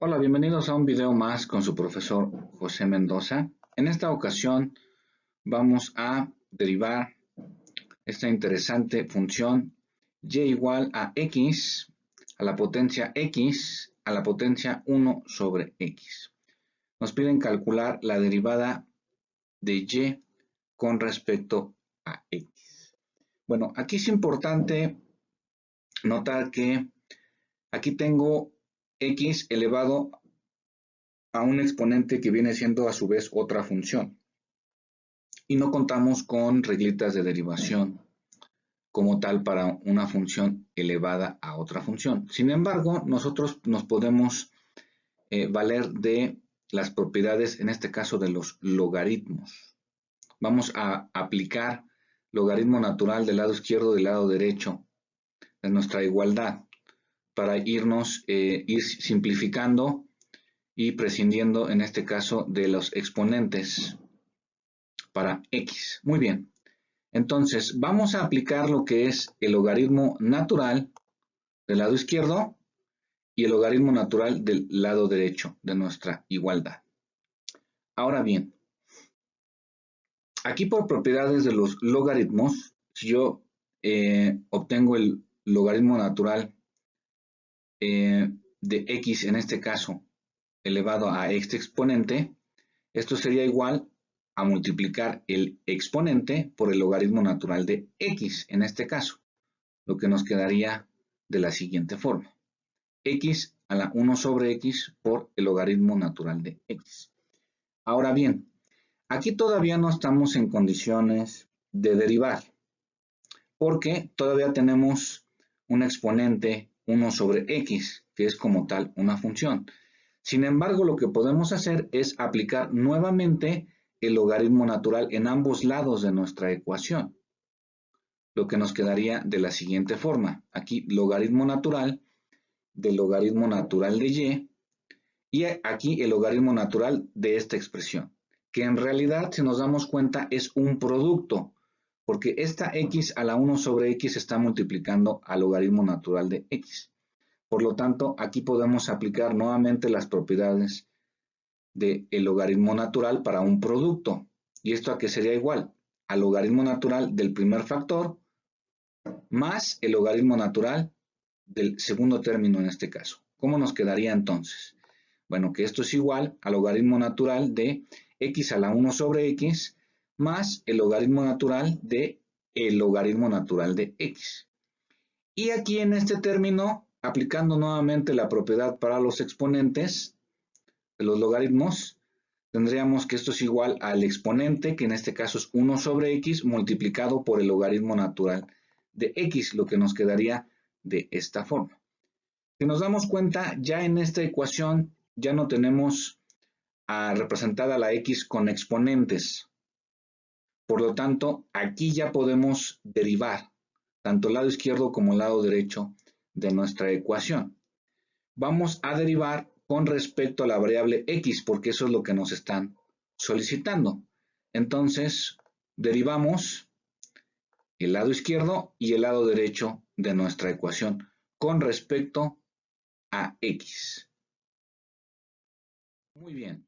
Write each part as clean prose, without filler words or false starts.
Hola, bienvenidos a un video más con su profesor José Mendoza. En esta ocasión vamos a derivar esta interesante función y igual a x a la potencia x a la potencia 1 sobre x. Nos piden calcular la derivada de y con respecto a x. Bueno, aquí es importante notar que aquí tengo x elevado a un exponente que viene siendo a su vez otra función. Y no contamos con reglitas de derivación como tal para una función elevada a otra función. Sin embargo, nosotros nos podemos valer de las propiedades, en este caso de los logaritmos. Vamos a aplicar logaritmo natural del lado izquierdo y del lado derecho de nuestra igualdad para ir simplificando y prescindiendo en este caso de los exponentes para x. Muy bien, entonces vamos a aplicar lo que es el logaritmo natural del lado izquierdo y el logaritmo natural del lado derecho de nuestra igualdad. Ahora bien, aquí por propiedades de los logaritmos, si yo obtengo el logaritmo natural de x, en este caso elevado a este exponente, esto sería igual a multiplicar el exponente por el logaritmo natural de x, en este caso, lo que nos quedaría de la siguiente forma. X a la 1 sobre x por el logaritmo natural de x. Ahora bien, aquí todavía no estamos en condiciones de derivar, porque todavía tenemos un exponente 1 sobre x, que es como tal una función. Sin embargo, lo que podemos hacer es aplicar nuevamente el logaritmo natural en ambos lados de nuestra ecuación, lo que nos quedaría de la siguiente forma. Aquí logaritmo natural del logaritmo natural de y aquí el logaritmo natural de esta expresión, que en realidad, si nos damos cuenta, es un producto, porque esta x a la 1 sobre x está multiplicando al logaritmo natural de x. Por lo tanto, aquí podemos aplicar nuevamente las propiedades del logaritmo natural para un producto. ¿Y esto a qué sería igual? Al logaritmo natural del primer factor más el logaritmo natural del segundo término en este caso. ¿Cómo nos quedaría entonces? Bueno, que esto es igual al logaritmo natural de x a la 1 sobre x más el logaritmo natural de el logaritmo natural de x. Y aquí en este término, aplicando nuevamente la propiedad para los exponentes de los logaritmos, tendríamos que esto es igual al exponente, que en este caso es 1 sobre x, multiplicado por el logaritmo natural de x, lo que nos quedaría de esta forma. Si nos damos cuenta, ya en esta ecuación ya no tenemos representada la x con exponentes. Por lo tanto, aquí ya podemos derivar tanto el lado izquierdo como el lado derecho de nuestra ecuación. Vamos a derivar con respecto a la variable x, porque eso es lo que nos están solicitando. Entonces, derivamos el lado izquierdo y el lado derecho de nuestra ecuación con respecto a x. Muy bien.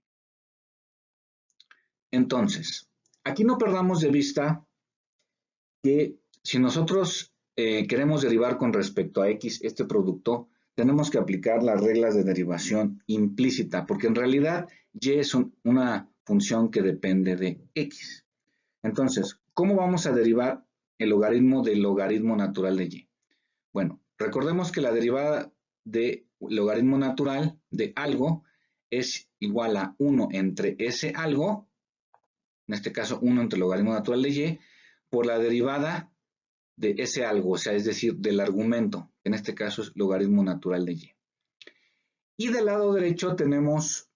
Entonces, aquí no perdamos de vista que si nosotros queremos derivar con respecto a x este producto, tenemos que aplicar las reglas de derivación implícita, porque en realidad y es una función que depende de x. Entonces, ¿cómo vamos a derivar el logaritmo del logaritmo natural de y? Bueno, recordemos que la derivada de logaritmo natural de algo es igual a 1 entre ese algo, en este caso 1 entre el logaritmo natural de y, por la derivada de ese algo, o sea, es decir, del argumento, en este caso es logaritmo natural de y. Y del lado derecho tenemos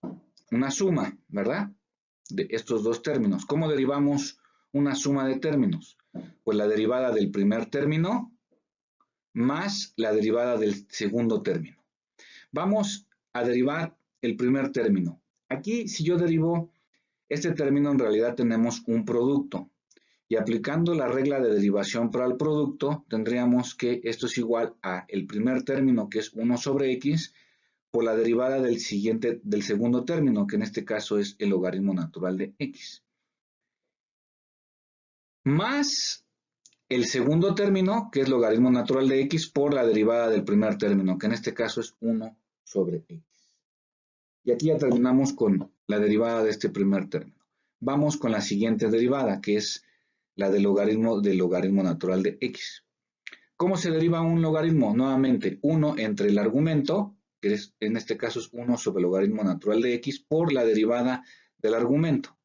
una suma, ¿verdad? De estos dos términos. ¿Cómo derivamos una suma de términos? Pues la derivada del primer término más la derivada del segundo término. Vamos a derivar el primer término. Aquí, si yo derivo este término, en realidad tenemos un producto. Y aplicando la regla de derivación para el producto, tendríamos que esto es igual a el primer término, que es 1 sobre x, por la derivada del segundo término, que en este caso es el logaritmo natural de x, más el segundo término, que es logaritmo natural de x, por la derivada del primer término, que en este caso es 1 sobre x. Y aquí ya terminamos con la derivada de este primer término. Vamos con la siguiente derivada, que es la del logaritmo natural de x. ¿Cómo se deriva un logaritmo? Nuevamente, 1 entre el argumento, que en este caso es 1 sobre el logaritmo natural de x, por la derivada del argumento,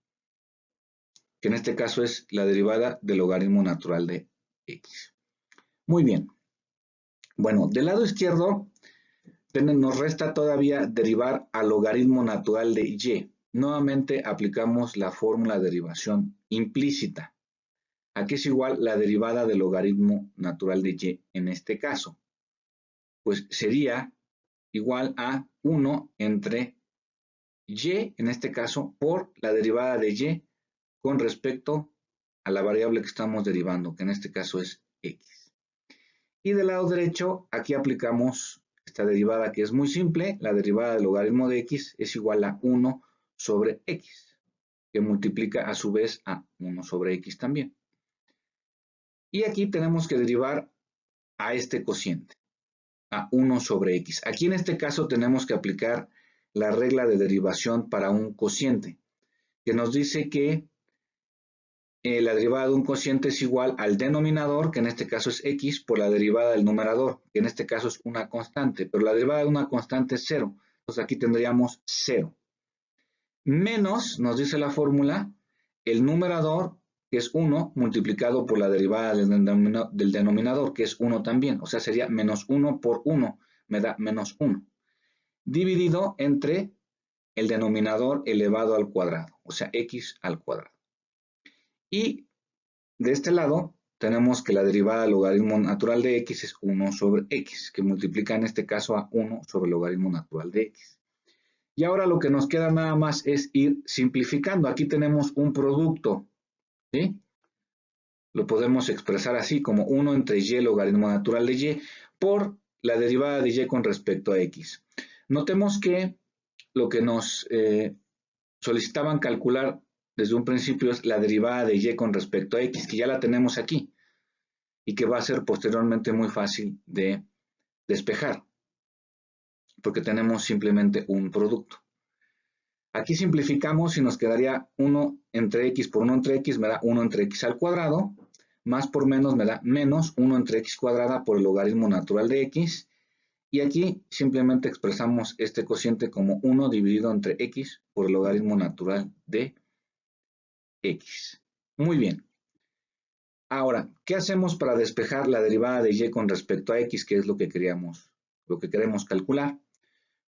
que en este caso es la derivada del logaritmo natural de x. Muy bien. Bueno, del lado izquierdo nos resta todavía derivar al logaritmo natural de y. Nuevamente aplicamos la fórmula de derivación implícita. Aquí es igual la derivada del logaritmo natural de y en este caso. Pues sería igual a 1 entre y, en este caso, por la derivada de y con respecto a la variable que estamos derivando, que en este caso es x. Y del lado derecho, aquí aplicamos esta derivada que es muy simple. La derivada del logaritmo de x es igual a 1 sobre x, que multiplica a su vez a 1 sobre x también. Y aquí tenemos que derivar a este cociente, a 1 sobre x. Aquí en este caso tenemos que aplicar la regla de derivación para un cociente, que nos dice que la derivada de un cociente es igual al denominador, que en este caso es x, por la derivada del numerador, que en este caso es una constante, pero la derivada de una constante es 0. Entonces aquí tendríamos 0. Menos, nos dice la fórmula, el numerador, que es 1, multiplicado por la derivada del denominador, que es 1 también. O sea, sería menos 1 por 1, me da menos 1. Dividido entre el denominador elevado al cuadrado, o sea, x al cuadrado. Y de este lado tenemos que la derivada del logaritmo natural de x es 1 sobre x, que multiplica en este caso a 1 sobre el logaritmo natural de x. Y ahora lo que nos queda nada más es ir simplificando. Aquí tenemos un producto, ¿sí? Lo podemos expresar así como 1 entre y logaritmo natural de y por la derivada de y con respecto a x. Notemos que lo que nos solicitaban calcular desde un principio es la derivada de y con respecto a x, que ya la tenemos aquí y que va a ser posteriormente muy fácil de despejar, porque tenemos simplemente un producto. Aquí simplificamos y nos quedaría 1 entre x por 1 entre x me da 1 entre x al cuadrado, más por menos me da menos 1 entre x cuadrada por el logaritmo natural de x, y aquí simplemente expresamos este cociente como 1 dividido entre x por el logaritmo natural de x. Muy bien. Ahora, ¿qué hacemos para despejar la derivada de y con respecto a x, que es lo que queremos calcular?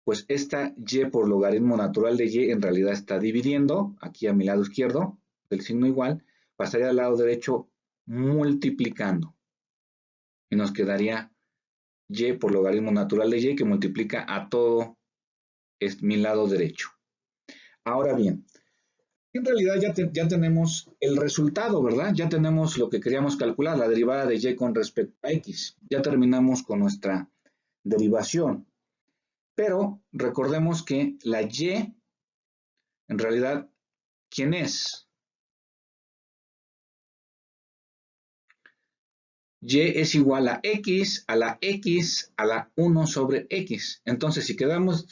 Pues esta y por logaritmo natural de y en realidad está dividiendo, aquí a mi lado izquierdo, del signo igual, pasaría al lado derecho multiplicando. Y nos quedaría y por logaritmo natural de y que multiplica a todo mi lado derecho. Ahora bien, en realidad ya tenemos el resultado, ¿verdad? Ya tenemos lo que queríamos calcular, la derivada de y con respecto a x. Ya terminamos con nuestra derivación. Pero recordemos que la y, en realidad, ¿quién es? Y es igual a x, a la 1 sobre x. Entonces, si queremos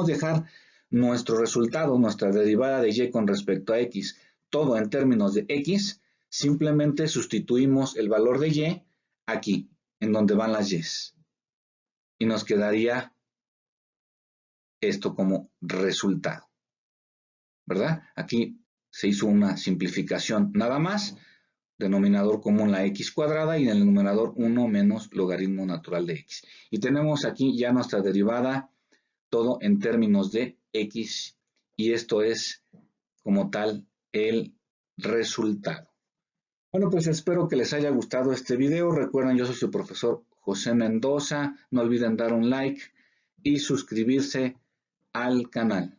dejar nuestro resultado, nuestra derivada de y con respecto a x, todo en términos de x, simplemente sustituimos el valor de y aquí, en donde van las y's. Y nos quedaría esto como resultado, ¿verdad? Aquí se hizo una simplificación nada más, denominador común la x cuadrada y en el numerador 1 menos logaritmo natural de x. Y tenemos aquí ya nuestra derivada, todo en términos de x, y esto es como tal el resultado. Bueno, pues espero que les haya gustado este video. Recuerden, yo soy su profesor José Mendoza. No olviden dar un like y suscribirse al canal.